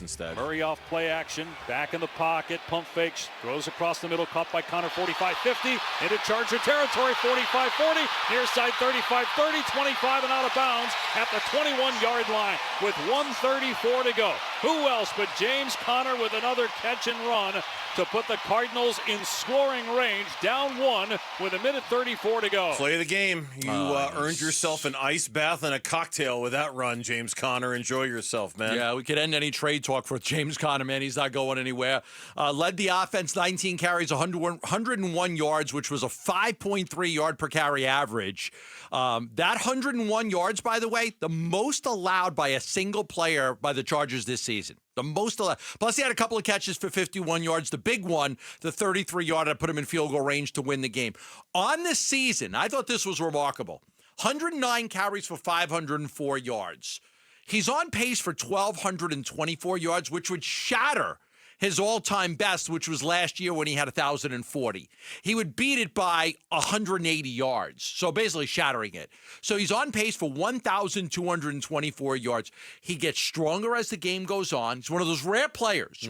this instead. Murray off play action, back in the pocket, pump fakes, throws across the middle, caught by Connor, 45-50, into Charger territory, 45-40, near side 35-30, 25 and out of bounds at the 21-yard line with 1:34 to go. Who else but James Conner with another catch and run to put the Cardinals in scoring range, down 1 with 1:34 to go. Play of the game. You earned yourself an ice bath and a cocktail with that run, James Conner. Enjoy yourself, man. Yeah, we could end any trade talk for James Conner, man. He's not going anywhere. Led the offense, 19 carries, 101 yards, which was a 5.3 yard per carry average. That 101 yards, by the way, the most allowed by a single player by the Chargers this season. The most allowed. Plus, he had a couple of catches for 51 yards. The big one, the 33-yarder, put him in field goal range to win the game. On this season, I thought this was remarkable. 109 carries for 504 yards. He's on pace for 1,224 yards, which would shatter his all-time best, which was last year when he had 1,040. He would beat it by 180 yards, so basically shattering it. So he's on pace for 1,224 yards. He gets stronger as the game goes on. He's one of those rare players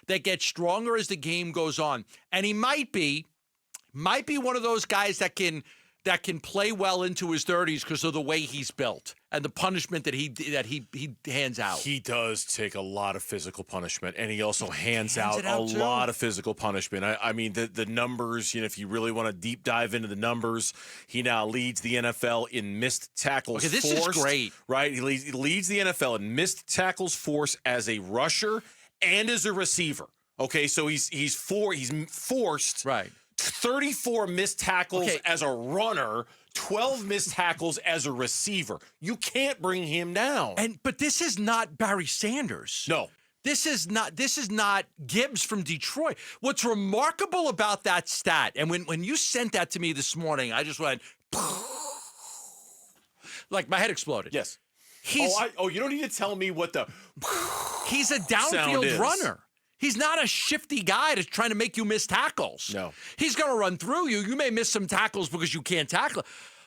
that get stronger as the game goes on. And he might be one of those guys that can play well into his 30s because of the way he's built and the punishment that he hands out. He does take a lot of physical punishment, and he also hands out a lot of physical punishment. I mean, the numbers, if you really want to deep dive into the numbers, he now leads the NFL in missed tackles forced. This is great. Right? He leads the NFL in missed tackles forced as a rusher and as a receiver. Okay, so he's forced. Right. 34 missed tackles as a runner, 12 missed tackles as a receiver. You can't bring him down. But this is not Barry Sanders. No. This is not Gibbs from Detroit. What's remarkable about that stat, and when you sent that to me this morning, I just went, like my head exploded. Yes. You don't need to tell me what the he's a downfield runner. He's not a shifty guy that's trying to make you miss tackles. No. He's going to run through you. You may miss some tackles because you can't tackle.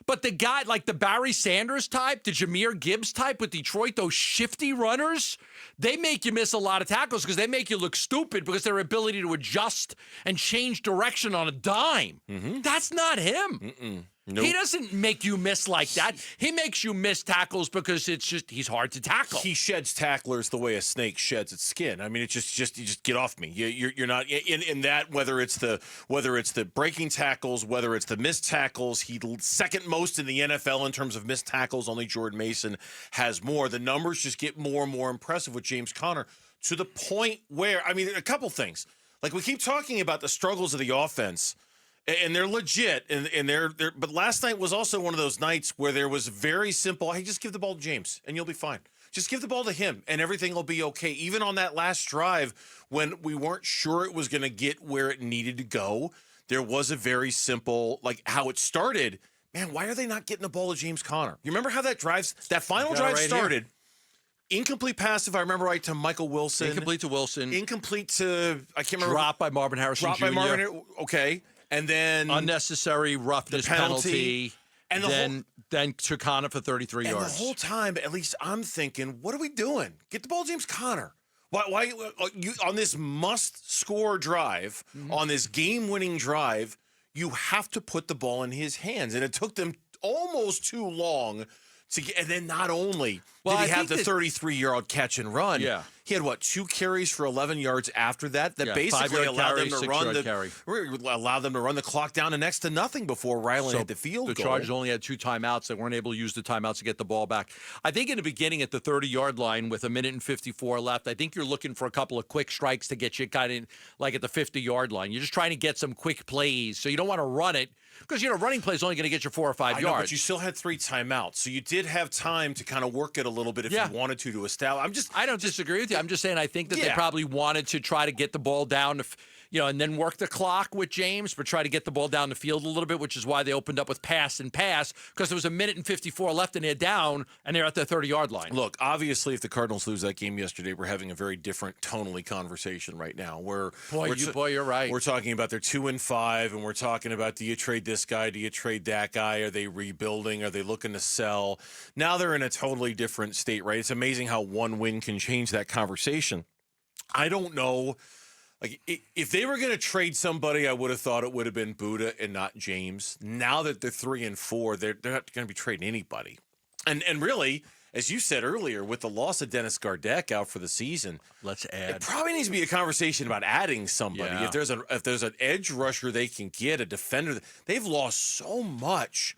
But the guy, like the Barry Sanders type, the Jahmyr Gibbs type with Detroit, those shifty runners, they make you miss a lot of tackles because they make you look stupid because their ability to adjust and change direction on a dime. Mm-hmm. That's not him. Mm-mm. Nope. He doesn't make you miss like that. He makes you miss tackles because he's hard to tackle. He sheds tacklers the way a snake sheds its skin. I mean, it's just you just get off me. You're not in that. Whether it's the breaking tackles, whether it's the missed tackles, he's second most in the NFL in terms of missed tackles. Only Jordan Mason has more. The numbers just get more and more impressive with James Conner to the point where, I mean, a couple things. Like we keep talking about the struggles of the offense. And they're legit, and they're. But last night was also one of those nights where there was very simple. Hey, just give the ball to James, and you'll be fine. Just give the ball to him, and everything will be okay. Even on that last drive, when we weren't sure it was going to get where it needed to go, there was a very simple, like how it started. Man, why are they not getting the ball to James Conner? You remember how that final drive started? Here. Incomplete pass, if I remember right, to Michael Wilson. Incomplete to Wilson. Incomplete to I can't remember. Dropped by Marvin Harrison Jr. Okay. And then unnecessary roughness penalty. And then to Conner for 33 yards. And the whole time, at least I'm thinking, what are we doing? Get the ball to James Conner. Why you on this must-score drive, on this game-winning drive, you have to put the ball in his hands. And it took them almost too long to get, and then not only did he have the 33-yard catch and run, he had, 2 carries for 11 yards after that basically allowed them to run the clock down to next to nothing before Ryland hit the field goal. The Chargers only had 2 timeouts. They weren't able to use the timeouts to get the ball back. I think in the beginning at the 30-yard line with 1:54 left, I think you're looking for a couple of quick strikes to get you kind of like at the 50-yard line. You're just trying to get some quick plays, so you don't want to run it because, running play is only going to get you 4 or 5 yards. But you still had 3 timeouts, so you did have time to kind of work it a little bit if you wanted to establish. I don't disagree with you. I'm just saying I think that they probably wanted to try to get the ball down, and then work the clock with James, but try to get the ball down the field a little bit, which is why they opened up with pass because there was 1:54 left and they're down and they're at the 30-yard line. Look, obviously, if the Cardinals lose that game yesterday, we're having a very different tonally conversation right now. You're right. We're talking about they're 2-5, and we're talking about, do you trade this guy? Do you trade that guy? Are they rebuilding? Are they looking to sell? Now they're in a totally different state, right? It's amazing how one win can change that conversation. conversation. I don't know. Like, if they were going to trade somebody, I would have thought it would have been Buddha and not James. Now that they're 3-4, they're not going to be trading anybody. And really, as you said earlier, with the loss of Dennis Gardeck out for the season, let's add. It probably needs to be a conversation about adding somebody. Yeah. If there's an edge rusher they can get, a defender, they've lost so much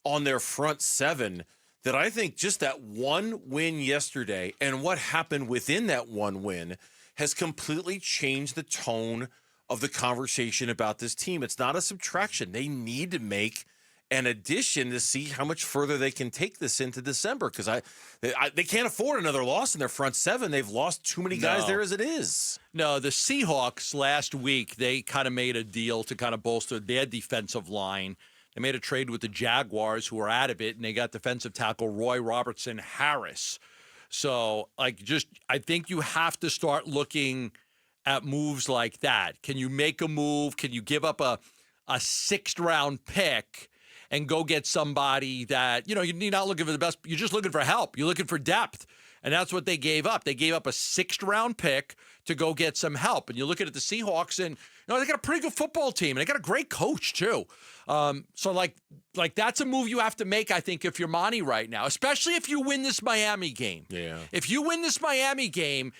on their front seven that I think just that one win yesterday and what happened within that one win has completely changed the tone of the conversation about this team. It's not a subtraction. They need to make an addition to see how much further they can take this into December, because they can't afford another loss in their front seven. They've lost too many guys there as it is. No, the Seahawks last week, they kind of made a deal to kind of bolster their defensive line. They made a trade with the Jaguars, who are out of it, and they got defensive tackle Roy Robertson Harris. So, I think you have to start looking at moves like that. Can you make a move? Can you give up a sixth-round pick and go get somebody that, you're not looking for the best. You're just looking for help. You're looking for depth. And that's what they gave up. They gave up a sixth-round pick to go get some help. And you look at the Seahawks, and they got a pretty good football team, and they got a great coach too. So that's a move you have to make, I think, if you're Monty right now, especially if you win this Miami game. Yeah. If you win this Miami game,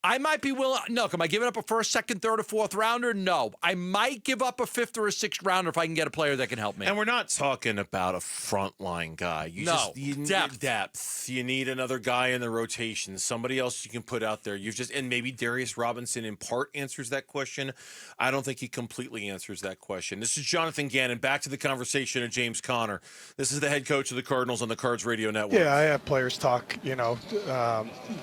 I might be willing. No, am I giving up a first, second, third, or fourth rounder? No. I might give up a fifth or a sixth rounder if I can get a player that can help me. And we're not talking about a frontline guy. You need depth. You need another guy in the rotation, somebody else you can put out there. And maybe Darius Robinson in part answers that question. I don't think he completely answers that question. This is Jonathan Gannon. Back to the conversation of James Conner. This is the head coach of the Cardinals on the Cards Radio Network. Yeah, I have players talk,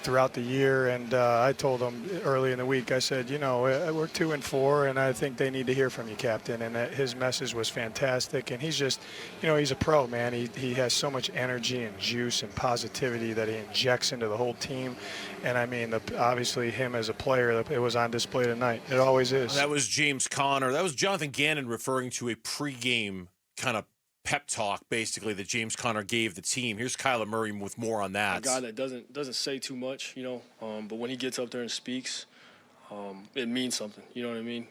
throughout the year, and I told them early in the week, I said, we're 2-4, and I think they need to hear from you, Captain. And his message was fantastic. And he's just, he's a pro, man. He has so much energy and juice and positivity that he injects into the whole team. And I mean, obviously him as a player, it was on display tonight. It always is. That was James Conner. That was Jonathan Gannon referring to a pregame kind of pep talk, basically, that James Conner gave the team. Here's Kyler Murray with more on that. A guy that doesn't say too much, but when he gets up there and speaks, it means something. You know what I mean?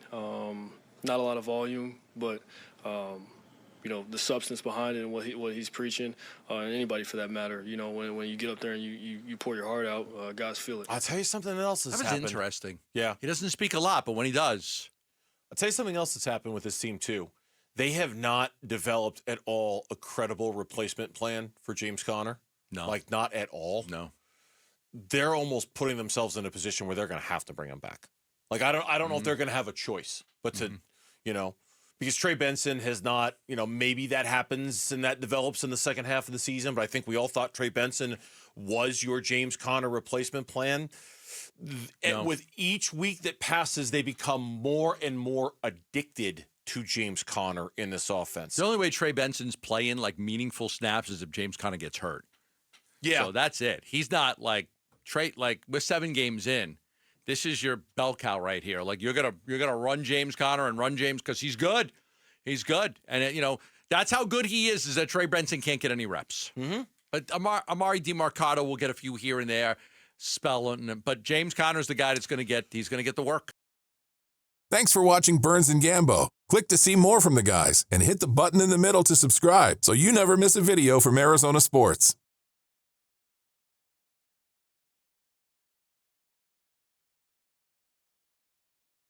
Not a lot of volume, but the substance behind it and what he's preaching, and anybody for that matter. When you get up there and you pour your heart out, guys feel it. I'll tell you something else that's happened. That was interesting. Yeah. He doesn't speak a lot, but when he does. I'll tell you something else that's happened with this team, too. They have not developed at all a credible replacement plan for James Conner. No. Not at all. No. They're almost putting themselves in a position where they're going to have to bring him back. I don't know if they're going to have a choice, but to, because Trey Benson has not, maybe that happens and that develops in the second half of the season, but I think we all thought Trey Benson was your James Conner replacement plan. And with each week that passes, they become more and more addicted to James Conner in this offense. The only way Trey Benson's playing meaningful snaps is if James Conner gets hurt. Yeah. So that's it. He's not Trey, we're 7 games in. This is your bell cow right here. You're gonna run James Conner and run James because he's good. He's good. And that's how good he is that Trey Benson can't get any reps. Mm-hmm. But Amari DeMarcado will get a few here and there, but James Conner's the guy he's gonna get the work. Thanks for watching Burns and Gambo. Click to see more from the guys and hit the button in the middle to subscribe so you never miss a video from Arizona sports.